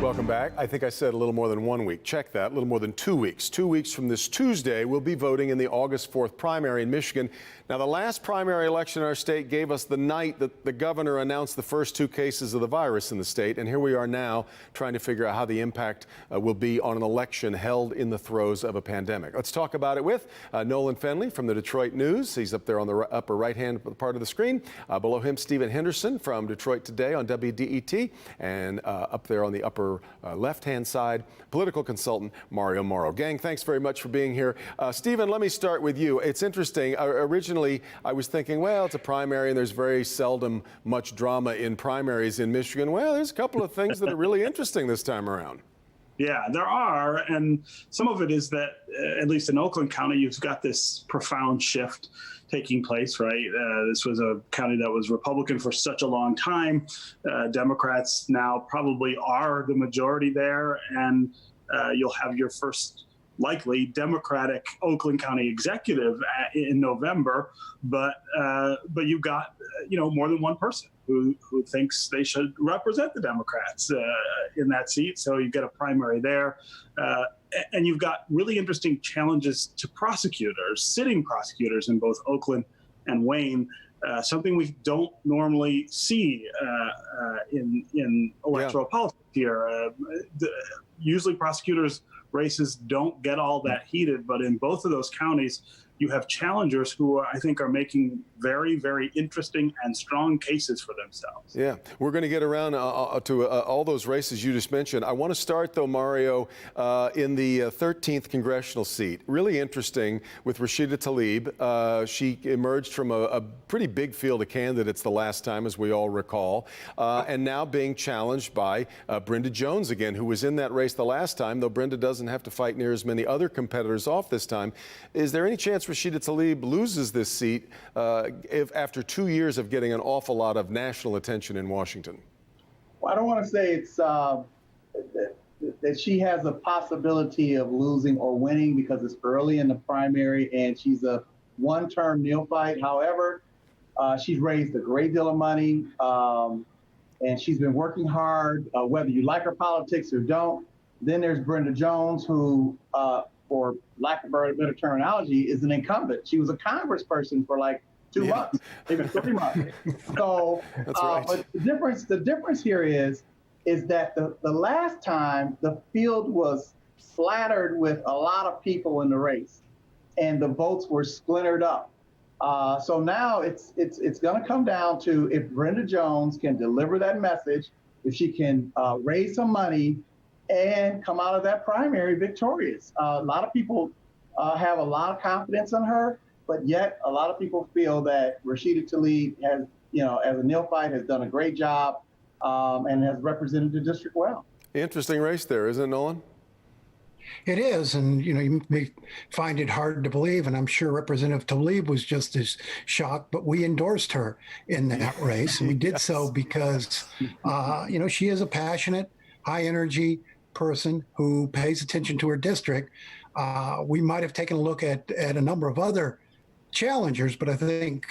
Welcome back. I think I said a little more than 1 week. Check that. A little more than 2 weeks. 2 weeks from this Tuesday, we'll be voting in the August 4th primary in Michigan. Now, the last primary election in our state gave us the night that the governor announced the first 2 cases of the virus in the state. And here we are now trying to figure out how the impact will be on an election held in the throes of a pandemic. Let's talk about it with Nolan Fenley from the Detroit News. He's up there on the upper right-hand part of the screen. Below him, Stephen Henderson from Detroit Today on WDET. And up there on the upper left-hand side, political consultant Mario Morrow. Gang, thanks very much for being here. Stephen, let me start with you. It's interesting. Originally, I was thinking, well, it's a primary and there's very seldom much drama in primaries in Michigan. Well, there's a couple of things that are really interesting this time around. Yeah, there are. And some of it is that, at least in Oakland County, you've got this profound shift taking place, right? This was a county that was Republican for such a long time. Democrats now probably are the majority there, and you'll have your first likely Democratic Oakland County executive in November. But you've got more than one person who thinks they should represent the Democrats in that seat. So you get a primary there. And you've got really interesting challenges to prosecutors, sitting prosecutors in both Oakland and Wayne, something we don't normally see in electoral politics here. Usually prosecutors' races don't get all that heated, but in both of those counties, you have challengers who I think are making very, very interesting and strong cases for themselves. Yeah, we're going to get around to all those races you just mentioned. I want to start, though, Mario, in the 13th congressional seat. Really interesting with Rashida Tlaib. She emerged from a pretty big field of candidates the last time, as we all recall, and now being challenged by Brenda Jones again, who was in that race the last time, though Brenda doesn't have to fight near as many other competitors off this time. Is there any chance Rashida Tlaib loses this seat if after 2 years of getting an awful lot of national attention in Washington? Well, I don't want to say it's that she has a possibility of losing or winning because it's early in the primary and she's a one-term neophyte. However, she's raised a great deal of money and she's been working hard, whether you like her politics or don't. Then there's Brenda Jones, who, for lack of a better terminology, is an incumbent. She was a congressperson for like 2 months, maybe 3 months. So, That's right. But the difference here is that the last time the field was splattered with a lot of people in the race, and the votes were splintered up. So now it's going to come down to if Brenda Jones can deliver that message, if she can raise some money and come out of that primary victorious. A lot of people have a lot of confidence in her, but yet a lot of people feel that Rashida Tlaib has, as a neophyte, has done a great job and has represented the district well. Interesting race there, isn't it, Nolan? It is, and you may find it hard to believe, and I'm sure Representative Tlaib was just as shocked, but we endorsed her in that race, and we did so because, she is a passionate, high-energy person who pays attention to her district. We might have taken a look at a number of other challengers, but I think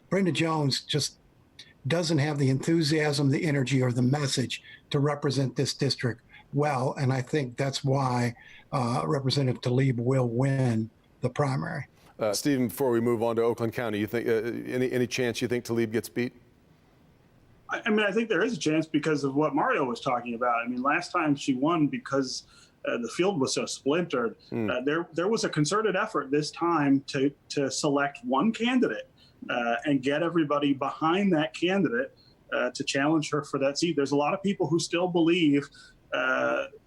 Brenda Jones just doesn't have the enthusiasm, the energy, or the message to represent this district well, and I think that's why Representative Tlaib will win the primary. Stephen, before we move on to Oakland County, you think any chance you think Tlaib gets beat? I mean, I think there is a chance because of what Mario was talking about. I mean, last time she won because the field was so splintered. There was a concerted effort this time to select one candidate and get everybody behind that candidate to challenge her for that seat. There's a lot of people who still believe,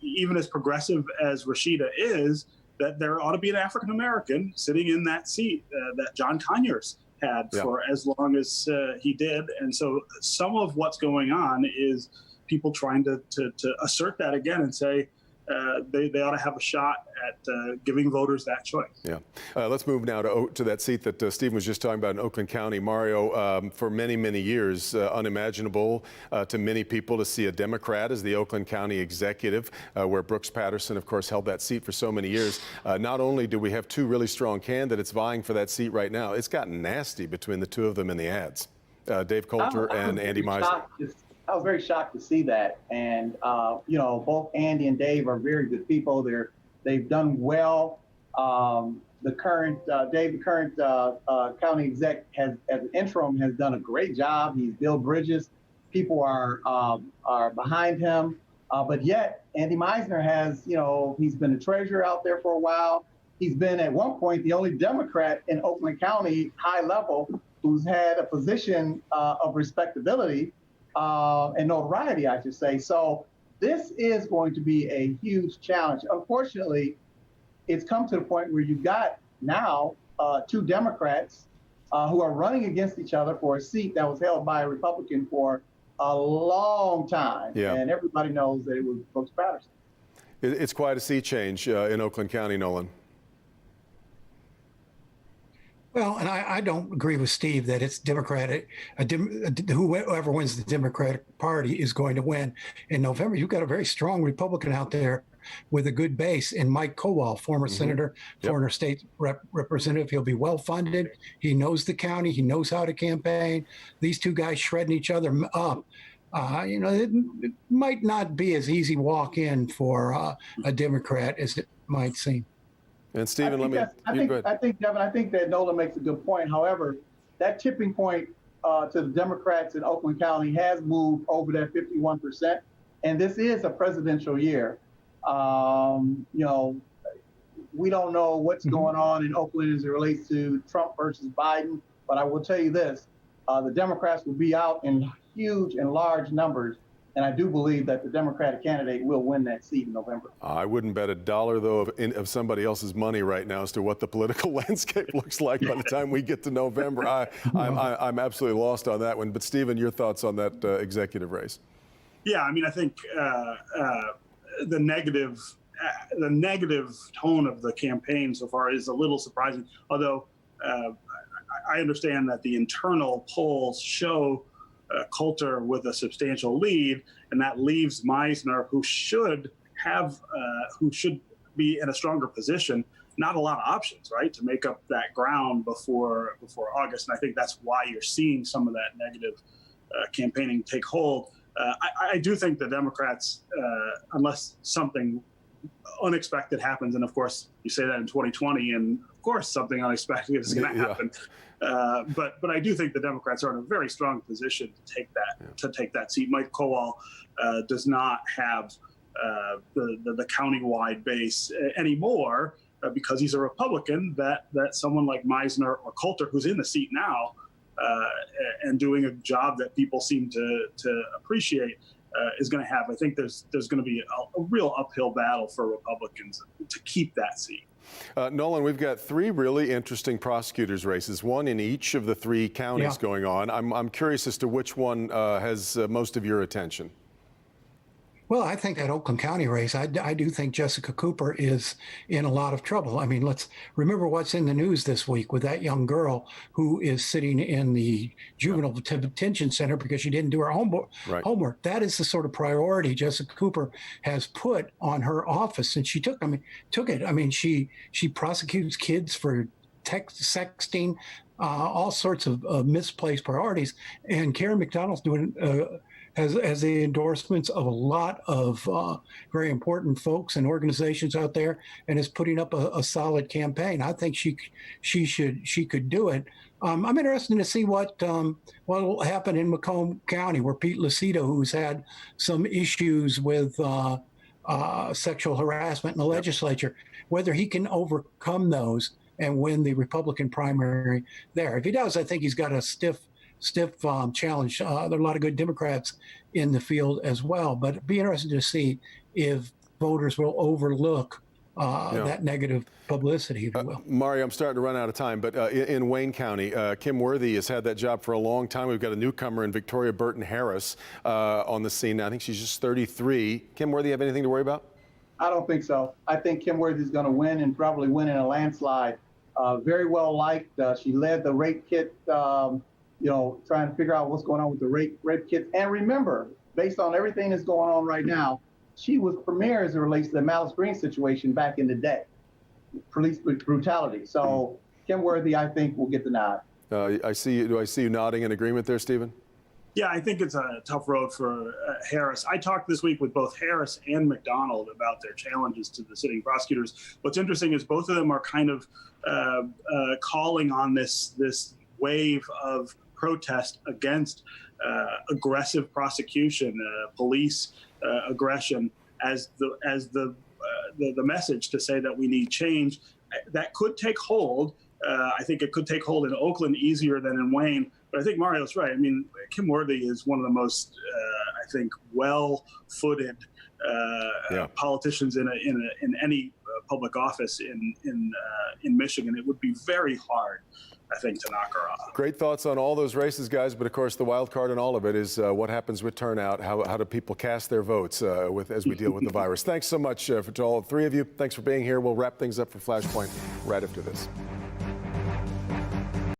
even as progressive as Rashida is, that there ought to be an African-American sitting in that seat that John Conyers had for as long as he did. And so some of what's going on is people trying to assert that again and say they ought to have a shot at giving voters that choice. Yeah. Let's move now to that seat that Stephen was just talking about in Oakland County. Mario, for many, many years, unimaginable to many people to see a Democrat as the Oakland County executive, where Brooks Patterson, of course, held that seat for so many years. Not only do we have 2 really strong candidates vying for that seat right now, it's gotten nasty between the 2 of them in the ads. Dave Coulter and Andy Meisner. I was very shocked to see that. And you know, both Andy and Dave are very good people. They've done well. The current Dave, the current county exec, has, as an interim, has done a great job. He's built bridges. People are behind him. But yet, Andy Meisner has, you know, he's been a treasurer out there for a while. He's been, at one point, the only Democrat in Oakland County, high level, who's had a position of respectability and notoriety, I should say. So this is going to be a huge challenge. Unfortunately, it's come to the point where you've got now two Democrats who are running against each other for a seat that was held by a Republican for a long time. Yeah. And everybody knows that it was Brooks Patterson. It's quite a sea change in Oakland County, Nolan. Well, and I don't agree with Steve that it's Democratic. Whoever wins the Democratic Party is going to win in November. You've got a very strong Republican out there with a good base in Mike Koval, former senator, former state representative. He'll be well funded. He knows the county. He knows how to campaign. These two guys shredding each other up. You know, it might not be as easy walk in for a Democrat as it might seem. And Stephen, go ahead. I think, Devin, I think that Nolan makes a good point. However, that tipping point to the Democrats in Oakland County has moved over that 51%. And this is a presidential year. You know, we don't know what's going on in Oakland as it relates to Trump versus Biden. But I will tell you this, the Democrats will be out in huge and large numbers. And I do believe that the Democratic candidate will win that seat in November. I wouldn't bet $1, though, of somebody else's money right now as to what the political landscape looks like by the time we get to November. I'm absolutely lost on that one. But, Stephen, your thoughts on that executive race? Yeah, I mean, I think the negative tone of the campaign so far is a little surprising, although I understand that the internal polls show Coulter with a substantial lead, and that leaves Meisner, who should be in a stronger position, not a lot of options, right, to make up that ground before August. And I think that's why you're seeing some of that negative campaigning take hold. I do think the Democrats, unless something unexpected happens, and of course you say that in 2020, and of course something unexpected is going to happen. But I do think the Democrats are in a very strong position to take that seat. Mike Koval does not have the countywide base anymore because he's a Republican. That someone like Meisner or Coulter, who's in the seat now and doing a job that people seem to appreciate, is going to have. I think there's going to be a real uphill battle for Republicans to keep that seat. Nolan, we've got three really interesting prosecutors' races, one in each of the three counties going on. I'm curious as to which one has most of your attention. Well, I think that Oakland County race, I do think Jessica Cooper is in a lot of trouble. I mean, let's remember what's in the news this week with that young girl who is sitting in the juvenile detention center because she didn't do her homework. That is the sort of priority Jessica Cooper has put on her office, and she took it. I mean, she prosecutes kids for sexting, all sorts of misplaced priorities. And Karen McDonald's doing has the endorsements of a lot of very important folks and organizations out there, and is putting up a solid campaign. I think she could do it. I'm interested to see what will happen in Macomb County, where Pete Lucido, who's had some issues with sexual harassment in the legislature, whether he can overcome those and win the Republican primary there. If he does, I think he's got a stiff challenge. There are a lot of good Democrats in the field as well, but it'd be interesting to see if voters will overlook that negative publicity, if you will. Mario, I'm starting to run out of time, but in Wayne County, Kim Worthy has had that job for a long time. We've got a newcomer in Victoria Burton Harris on the scene now. I think she's just 33. Kim Worthy, have anything to worry about? I don't think so. I think Kim Worthy's going to win, and probably win in a landslide. Very well liked. She led the rape kit, trying to figure out what's going on with the rape kits. And remember, based on everything that's going on right now, she was premier as it relates to the Malice Green situation back in the day, police brutality. So Kim Worthy, I think, will get the nod. Do I see you nodding in agreement there, Stephen? Yeah, I think it's a tough road for Harris. I talked this week with both Harris and McDonald about their challenges to the sitting prosecutors. What's interesting is both of them are kind of calling on this wave of protest against aggressive prosecution, police aggression, as the message to say that we need change. That could take hold. I think it could take hold in Oakland easier than in Wayne. But I think Mario's right. I mean, Kim Worthy is one of the most, I think, well-footed politicians in any public office in Michigan. It would be very hard, I think, to knock her off. Great thoughts on all those races, guys. But of course, the wild card in all of it is what happens with turnout. How do people cast their votes as we deal with the virus? Thanks so much to all three of you. Thanks for being here. We'll wrap things up for Flashpoint right after this.